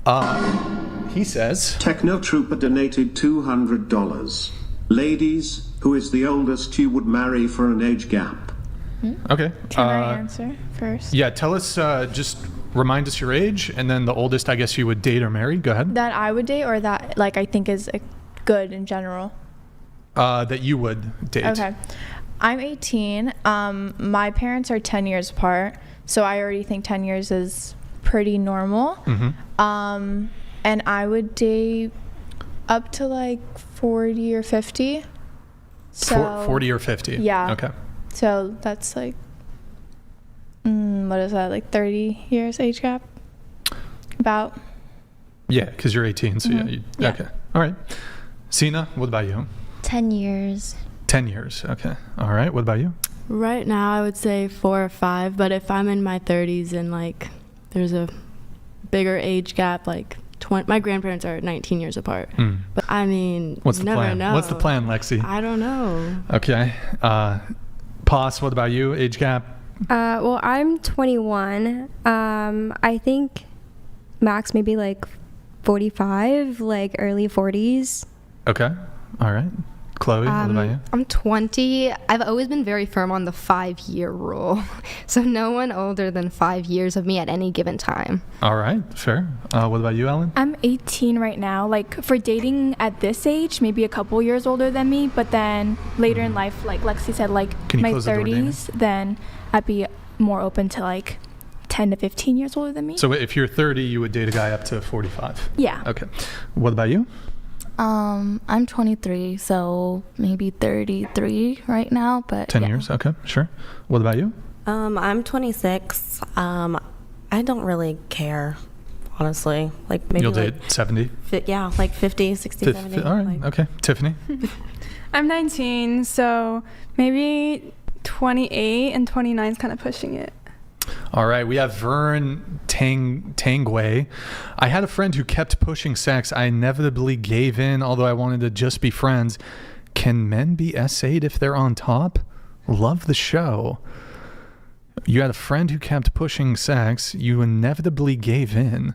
here. He says, Techno Trooper donated $200. Ladies, who is the oldest you would marry for an age gap? Okay. Can I answer first? Yeah, tell us, just remind us your age, and then the oldest, I guess, you would date or marry. Go ahead. That I would date, or that like I think is good in general? That you would date. Okay. I'm 18. My parents are 10 years apart, so I already think 10 years is pretty normal. Mm-hmm. And I would date up to like 40 or 50. So 40 or 50? Yeah. Okay. So that's like, what is that, like 30 years age gap? About. Yeah, because you're 18, so Mm-hmm. yeah. Okay. All right. Sina, what about you? 10 years. 10 years. Okay. All right. What about you? Right now, I would say 4 or 5. But if I'm in my 30s and like there's a bigger age gap, like my grandparents are 19 years apart. But I mean, What's the never plan? know. What's the plan, Lexi? I don't know. Okay. Pos, what about you? Age gap? Well, I'm 21. I think max maybe like 45, like early 40s. Okay. All right. Chloe, what about you? I'm 20. I've always been very firm on the 5-year rule. So no one older than 5 years of me at any given time. All right. Fair. What about you, Ellen? I'm 18 right now. Like for dating at this age, maybe a couple years older than me, but then later in life, like Lexi said, like Can you my close the door, Dana? 30s, then I'd be more open to like 10 to 15 years older than me. So if you're 30, you would date a guy up to 45? Yeah. Okay. What about you? I'm 23, so maybe 33 right now, but 10 yeah. years? Okay, sure. What about you? I'm 26. I don't really care, honestly. Like maybe You'll like date 70? Yeah, like 50, 60, 70. All right, like. okay. Tiffany? I'm 19, so maybe 28, and 29 is kind of pushing it. All right, we have Vern Tangway. I had a friend who kept pushing sex. I inevitably gave in, although I wanted to just be friends. Can men be S8 if they're on top? Love the show. You had a friend who kept pushing sex. You inevitably gave in,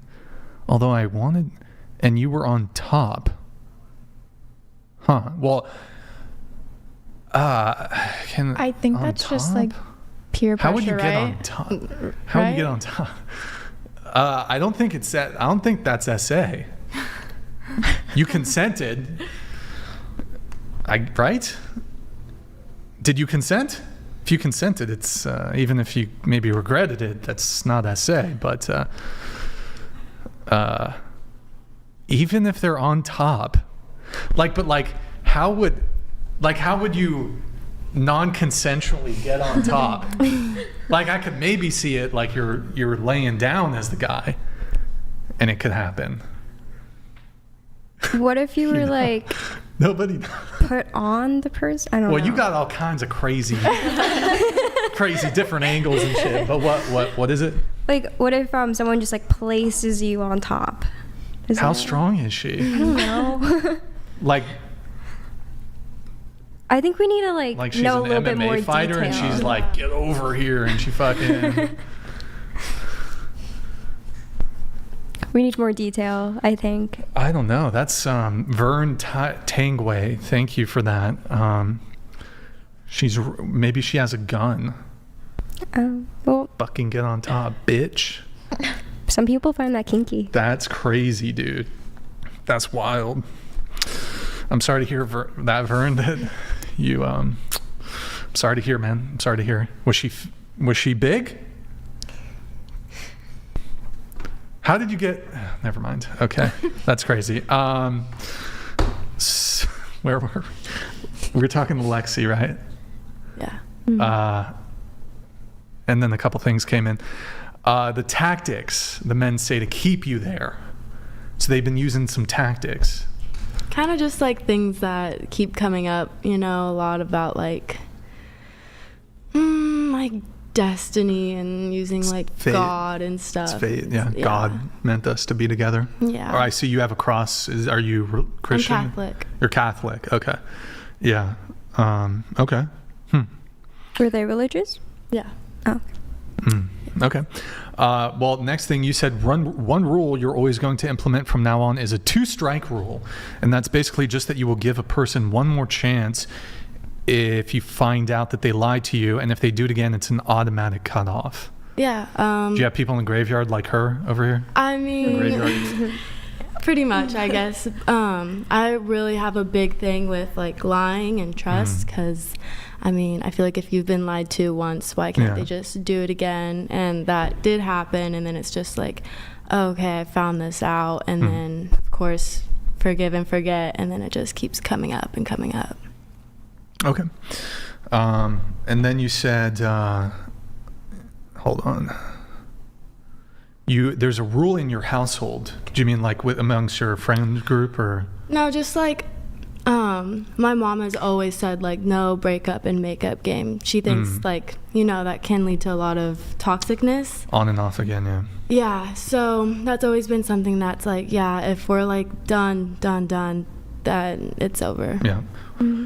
although I wanted, and you were on top. Huh. Well, I think that's just like peer pressure, How would you get right? on top? How would you get on top? I don't think it's that. I don't think that's SA. You consented. Right? Did you consent? If you consented, it's even if you maybe regretted it, that's not SA. But even if they're on top, how would you non-consensually get on top? Like I could maybe see it like you're laying down as the guy, and it could happen. What if you were like Nobody put on the person? I don't know. Well, you got all kinds of crazy different angles and shit. But what is it? Like, what if someone just like places you on top? How strong is she? I don't know. Like I think we need to like she's know an a little bit more MMA fighter, detail. and she's like, get over here, and she fucking. We need more detail, I think. I don't know. That's Vern Tangway. Thank you for that. Maybe she has a gun. Well, Fucking get on top, bitch. some people find that kinky. That's crazy, dude. That's wild. I'm sorry to hear that, Vern. That you. I'm sorry to hear, man. I'm sorry to hear. Was she big? How did you get? Never mind. Okay, that's crazy. Where were we? Were talking to Lexi, right? Yeah. And then a couple things came in. The tactics the men say to keep you there. So they've been using some tactics. Kind of just like things that keep coming up, a lot about like destiny and using like fate. God and stuff. It's fate, yeah. God meant us to be together. Yeah. Or I see you have a cross. Are you Christian? I'm Catholic. You're Catholic. Okay. Yeah. Okay. Were they religious? Yeah. Oh. Yeah. Okay. Well, next thing you said, one rule you're always going to implement from now on is a 2-strike rule. And that's basically just that you will give a person one more chance if you find out that they lied to you. And if they do it again, it's an automatic cutoff. Yeah. Do you have people in the graveyard like her over here? I mean, pretty much, I guess. I really have a big thing with like lying and trust because, I mean, I feel like if you've been lied to once, why can't they just do it again? And that did happen, and then it's just like, okay, I found this out, and then of course forgive and forget, and then it just keeps coming up and coming up. Okay. And then you said, hold on. There's a rule in your household. Do you mean like amongst your friend group or? No, just like my mom has always said like no breakup and makeup game. She thinks like, you know, that can lead to a lot of toxicness. On and off again, yeah. Yeah, so that's always been something that's like, yeah, if we're like done, then it's over. Yeah.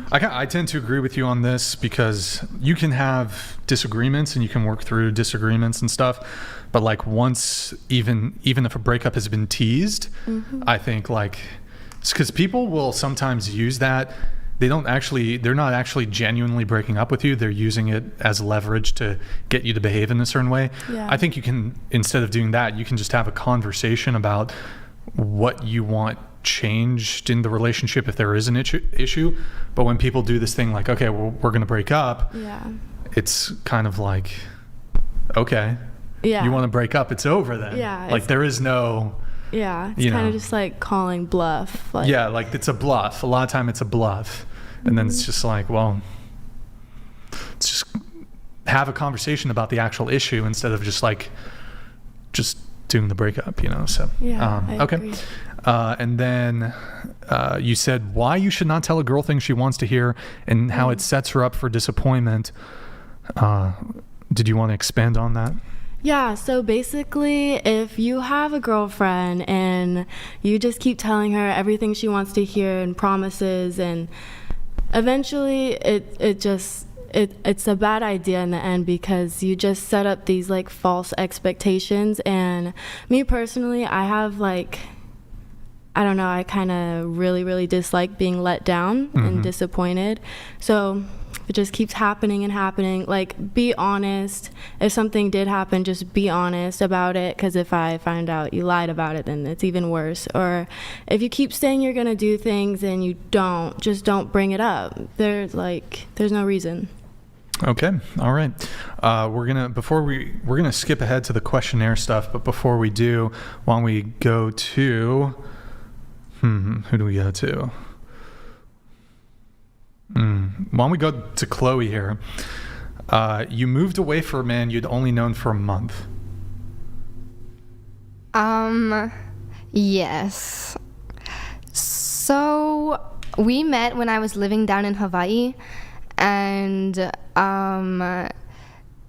I tend to agree with you on this because you can have disagreements and you can work through disagreements and stuff, but like once even if a breakup has been teased, I think like it's because people will sometimes use that. They're not actually genuinely breaking up with you. They're using it as leverage to get you to behave in a certain way. Yeah. I think you can, instead of doing that, you can just have a conversation about what you want changed in the relationship if there is an issue. But when people do this thing like, okay, well, we're going to break up, it's kind of like, okay, you want to break up, it's over then. Yeah, like there is no... Yeah, it's kind of just like calling bluff. Like, yeah, like it's a bluff. A lot of time it's a bluff. And then it's just like, well, let's just have a conversation about the actual issue instead of just doing the breakup, you know? So, I agree. And then you said why you should not tell a girl things she wants to hear and how it sets her up for disappointment. Did you want to expand on that? Yeah, so basically, if you have a girlfriend and you just keep telling her everything she wants to hear and promises, and eventually it's a bad idea in the end because you just set up these like false expectations. And me personally, I have like, I don't know, I kind of really dislike being let down and disappointed. So it just keeps happening and happening. Like, be honest. If something did happen, just be honest about it, because if I find out you lied about it, then it's even worse. Or if you keep saying you're going to do things and you don't, just don't bring it up. There's no reason. Okay. All right. We're gonna skip ahead to the questionnaire stuff, but before we do, why don't we go to who do we go to? Why don't we go to Chloe here? You moved away for a man you'd only known for a month. Yes. So we met when I was living down in Hawaii, and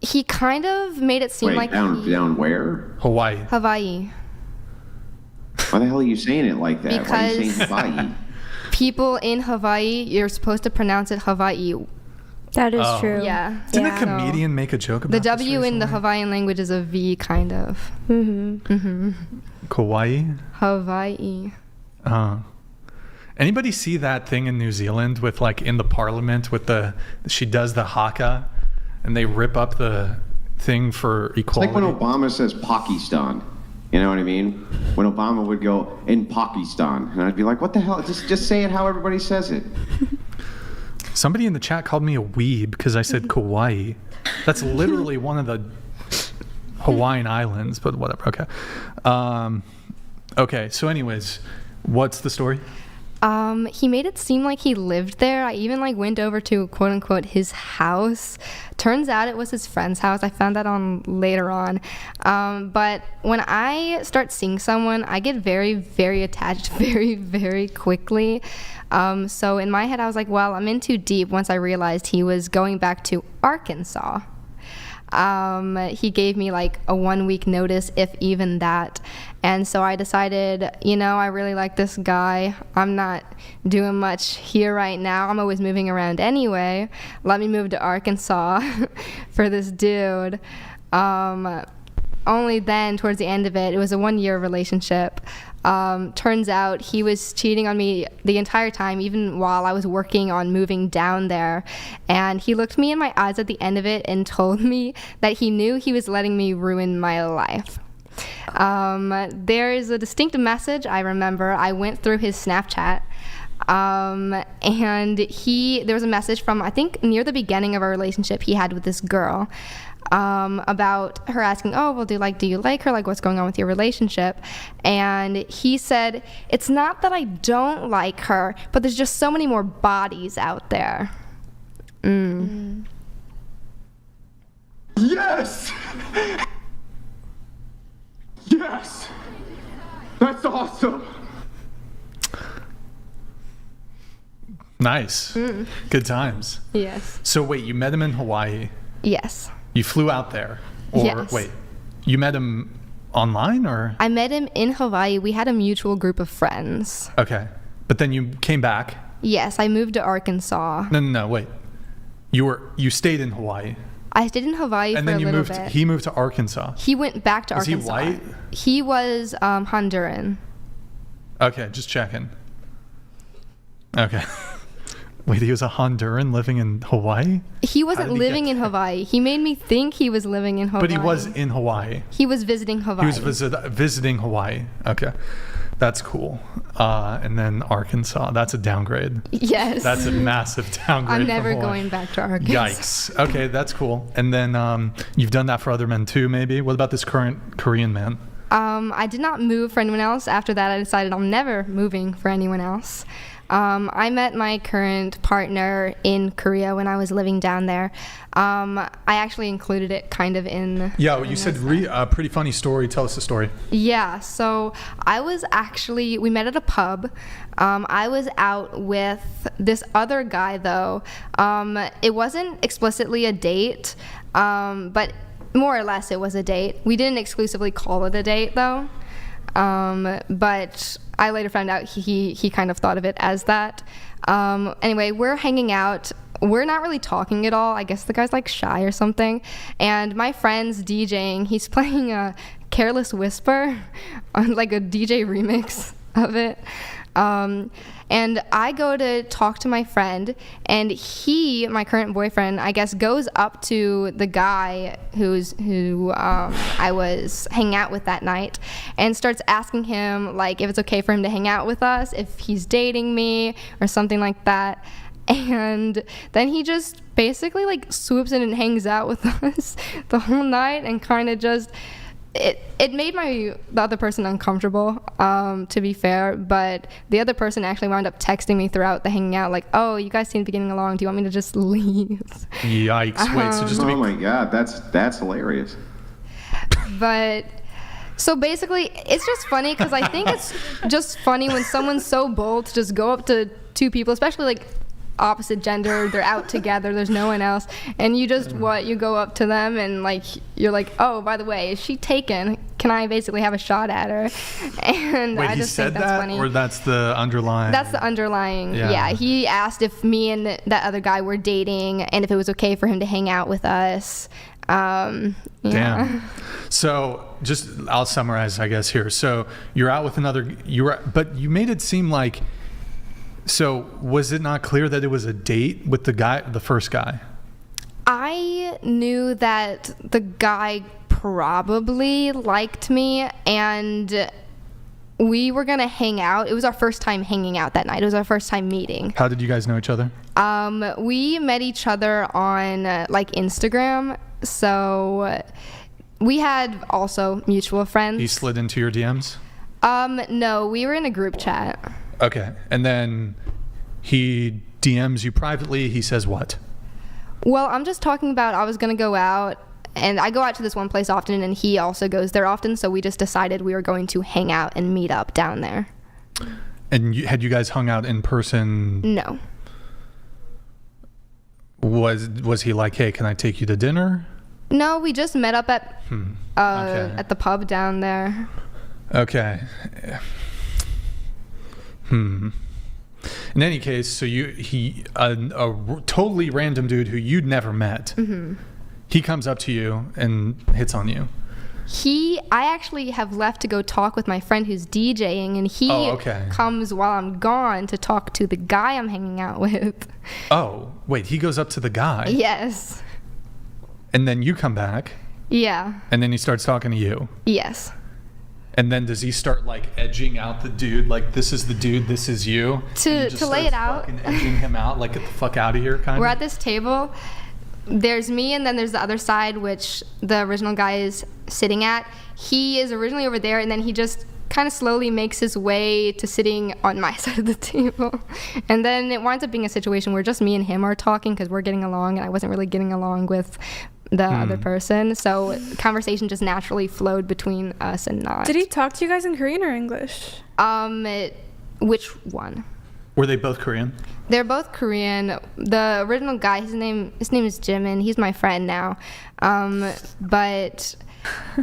he kind of made it seem like down where? Hawaii. Why the hell are you saying it like that? Why are you saying Hawaii? People in Hawaii, you're supposed to pronounce it Hawaii. That is true. Yeah. Didn't a comedian make a joke about the this W recently? in the Hawaiian language is a V, kind of. Kauai? Hawaii. Anybody see that thing in New Zealand with like in the parliament with she does the haka and they rip up the thing for equality? It's like when Obama says Pakistan. You know what I mean? When Obama would go in Pakistan, and I'd be like, "What the hell? Just say it how everybody says it." Somebody in the chat called me a weeb because I said Kauai. That's literally one of the Hawaiian islands, but whatever. Okay. Okay. So, anyways, what's the story? He made it seem like he lived there. I even went over to quote unquote his house. Turns out it was his friend's house. I found that on later on. But when I start seeing someone, I get very, very attached very, very quickly. So in my head, I was like, well, I'm in too deep once I realized he was going back to Arkansas. He gave me a 1 week notice, if even that. And so I decided, I really like this guy. I'm not doing much here right now. I'm always moving around anyway. Let me move to Arkansas for this dude. only then, towards the end of it, it was a 1-year relationship. Turns out he was cheating on me the entire time, even while I was working on moving down there. And he looked me in my eyes at the end of it and told me that he knew he was letting me ruin my life. There is a distinct message I remember. I went through his Snapchat. And there was a message from, I think, near the beginning of our relationship he had with this girl, about her asking, oh, well, do you like her? Like, what's going on with your relationship? And he said, it's not that I don't like her, but there's just so many more bodies out there. Yes! Yes! That's awesome! Nice. Good times. Yes. So wait, you met him in Hawaii? Yes. You flew out there? Or yes. Wait, you met him online or? I met him in Hawaii. We had a mutual group of friends. Okay. But then you came back? Yes, I moved to Arkansas. No, wait. You stayed in Hawaii? I stayed in Hawaii and for then a little bit. He moved to Arkansas? He went back to Arkansas. Was he white? He was Honduran. Okay, just checking. Okay. Wait, he was a Honduran living in Hawaii? He wasn't living in Hawaii. He made me think he was living in Hawaii. But he was in Hawaii. He was visiting Hawaii. He was visiting Hawaii. Okay. That's cool. And then Arkansas. That's a downgrade. Yes. That's a massive downgrade. I'm never going back to Arkansas. Yikes. Okay, that's cool. And then you've done that for other men too, maybe? What about this current Korean man? I did not move for anyone else. After that, I decided I'm never moving for anyone else. I met my current partner in Korea when I was living down there. I actually included it kind of in... Yeah, you said a pretty funny story. Tell us the story. Yeah, so we met at a pub. I was out with this other guy, though. It wasn't explicitly a date, but more or less it was a date. We didn't exclusively call it a date, though. But I later found out he kind of thought of it as that. Anyway, we're hanging out. We're not really talking at all. I guess the guy's like shy or something. And my friend's DJing. He's playing a Careless Whisper on like a DJ remix of it. And I go to talk to my friend, and my current boyfriend, I guess, goes up to the guy who I was hanging out with that night, and starts asking him like if it's okay for him to hang out with us, if he's dating me or something like that. And then he just basically like swoops in and hangs out with us the whole night, and kind of just. It made the other person uncomfortable, to be fair, but the other person actually wound up texting me throughout the hanging out, like, oh, you guys seem to be getting along. Do you want me to just leave? Yikes. Wait, so just to be... Oh, my God. That's hilarious. But... So basically, it's just funny because I think it's just funny when someone's so bold to just go up to two people, especially like opposite gender, they're out together, there's no one else, and you just you go up to them and like you're like, oh, by the way, is she taken? Can I basically have a shot at her? And wait, I just think that's funny. Or that's the underlying? That's the underlying. Yeah. He asked if me and that other guy were dating and if it was okay for him to hang out with us. Damn. So I'll summarize, I guess, here. So you're out with but you made it seem like. So was it not clear that it was a date with the first guy? I knew that the guy probably liked me, and we were gonna hang out. It was our first time hanging out that night. It was our first time meeting. How did you guys know each other? We met each other on like Instagram. So we had also mutual friends. He slid into your DMs? No, we were in a group chat. Okay, and then he DMs you privately. He says what? Well, I'm just talking about I was going to go out, and I go out to this one place often, and he also goes there often, so we just decided we were going to hang out and meet up down there. And had you guys hung out in person? No. Was he like, hey, can I take you to dinner? No, we just met up at at the pub down there. Okay. In any case, so a totally random dude who you'd never met, he comes up to you and hits on you. I actually have left to go talk with my friend who's DJing, and he comes while I'm gone to talk to the guy I'm hanging out with. Oh, wait, he goes up to the guy? Yes. And then you come back? Yeah. And then he starts talking to you? Yes. And then does he start like edging out the dude? Like, this is the dude, this is you? To lay it out. Edging him out, like, get the fuck out of here, kind of? We're at this table. There's me, and then there's the other side, which the original guy is sitting at. He is originally over there, and then he just kind of slowly makes his way to sitting on my side of the table. And then it winds up being a situation where just me and him are talking because we're getting along, and I wasn't really getting along with the other person. So conversation just naturally flowed between us and not. Did he talk to you guys in Korean or English? Which one? Were they both Korean? They're both Korean. The original guy, his name is Jimin. He's my friend now. But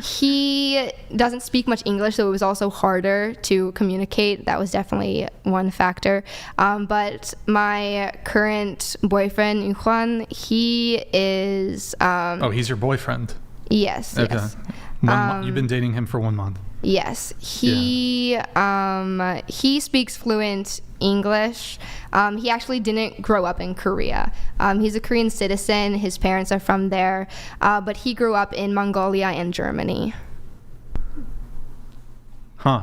he doesn't speak much English, so it was also harder to communicate. That was definitely one factor. But my current boyfriend, Yuhwan, he is... he's your boyfriend? Yes, okay. Yes. You've been dating him for 1 month? Yes. He speaks fluent English. He actually didn't grow up in Korea. He's a Korean citizen. His parents are from there. But he grew up in Mongolia and Germany. Huh.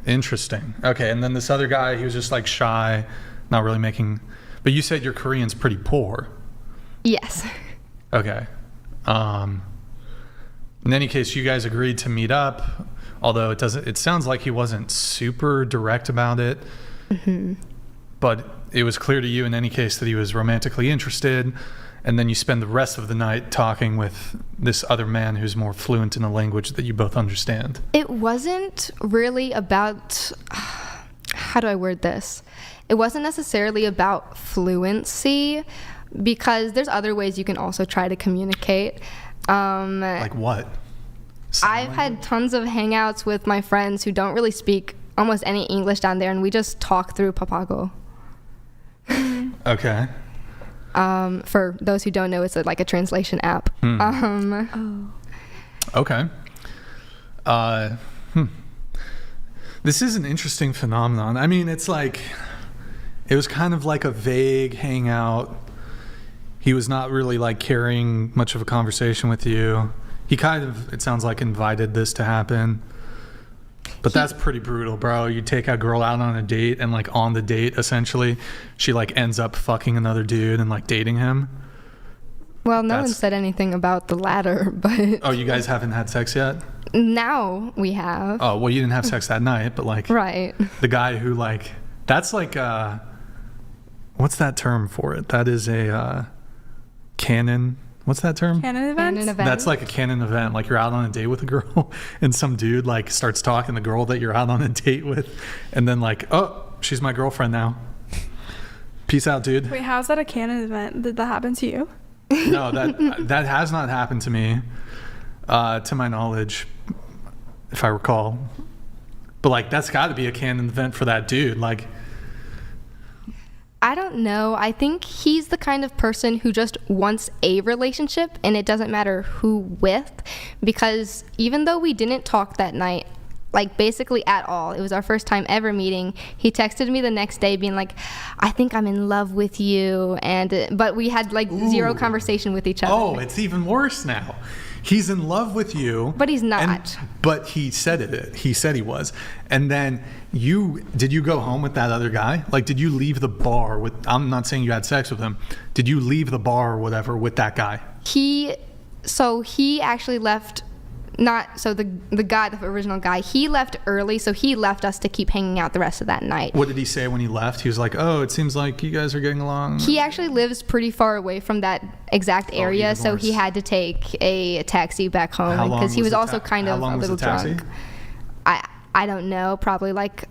Interesting. Okay, and then this other guy, he was just like shy, not really making... But you said your Korean's pretty poor. Yes. Okay. In any case, you guys agreed to meet up, although it sounds like he wasn't super direct about it. Mm-hmm. But it was clear to you in any case that he was romantically interested, and then you spend the rest of the night talking with this other man who's more fluent in a language that you both understand. It wasn't really about... How do I word this? It wasn't necessarily about fluency, because there's other ways you can also try to communicate. Like what? I've had tons of hangouts with my friends who don't really speak almost any English down there, and we just talk through Papago. Okay. For those who don't know, it's like a translation app. Okay. This is an interesting phenomenon. I mean, it was kind of like a vague hangout. He was not really like carrying much of a conversation with you. He kind of, it sounds like, invited this to happen. But that's pretty brutal, bro. You take a girl out on a date, and like on the date, essentially, she like ends up fucking another dude and like dating him. Well, no one said anything about the latter, but... Oh, you guys haven't had sex yet? Now we have. Oh, well, you didn't have sex that night, but like... Right. The guy who like... That's like what's that term for it? That is a canon... What's that term? Canon event? That's like a canon event. Like you're out on a date with a girl and some dude like starts talking to the girl that you're out on a date with, and then like, oh, she's my girlfriend now. Peace out, dude. Wait, how's that a canon event? Did that happen to you? No, that has not happened to me, to my knowledge, if I recall. But like that's got to be a canon event for that dude. Like, I don't know. I think he's the kind of person who just wants a relationship, and it doesn't matter who with, because even though we didn't talk that night, like basically at all, it was our first time ever meeting, he texted me the next day being like, I think I'm in love with you, but we had like zero conversation with each other. Oh, it's even worse now. He's in love with you. But he's not. But he said it. He said he was. And then did you go home with that other guy? Like, did you leave the bar with, I'm not saying you had sex with him. Did you leave the bar or whatever with that guy? He actually left, the guy, the original guy, he left early, so he left us to keep hanging out the rest of that night. What did he say when he left? He was like, oh, it seems like you guys are getting along. He actually lives pretty far away from that exact area, so he had to take a taxi back home because he was also kind of a little drunk. I don't know, probably like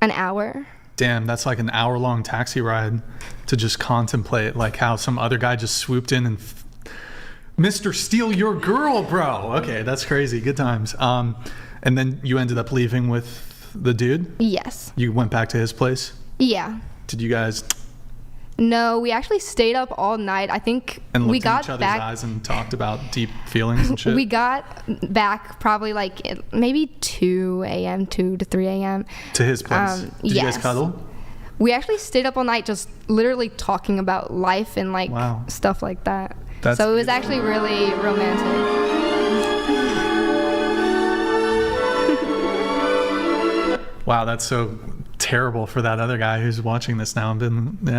an hour. Damn, that's like an hour-long taxi ride to just contemplate like how some other guy just swooped in and Mr. Steal Your Girl, bro. Okay, that's crazy. Good times. And then you ended up leaving with the dude? Yes. You went back to his place? Yeah. Did you guys... No, we actually stayed up all night. I think And we looked in got each other's back. eyes and talked about deep feelings and shit. We got back probably like maybe 2 a.m., 2 to 3 a.m. To his place. Did you guys yes. cuddle? We actually stayed up all night just literally talking about life and like Wow. stuff like that. That's So it was actually really romantic. Wow, that's so terrible for that other guy who's watching this now and been, yeah.